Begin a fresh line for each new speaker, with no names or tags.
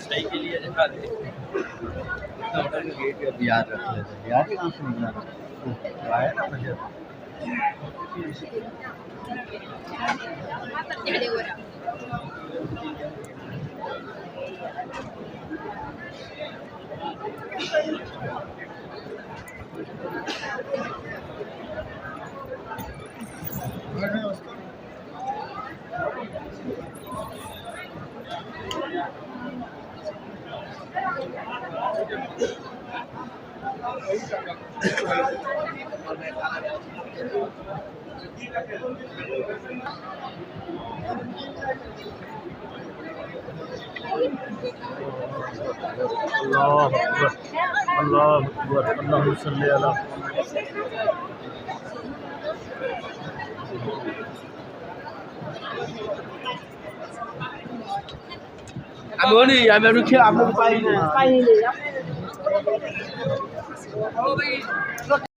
सही के लिए दिखा दे गेट याद रख लेते याद कहाँ से निकला आया ना मुझे अल्लाह अकबर अल्लाहुम्मा सल्ली अला
Aboni, I'm going to kill.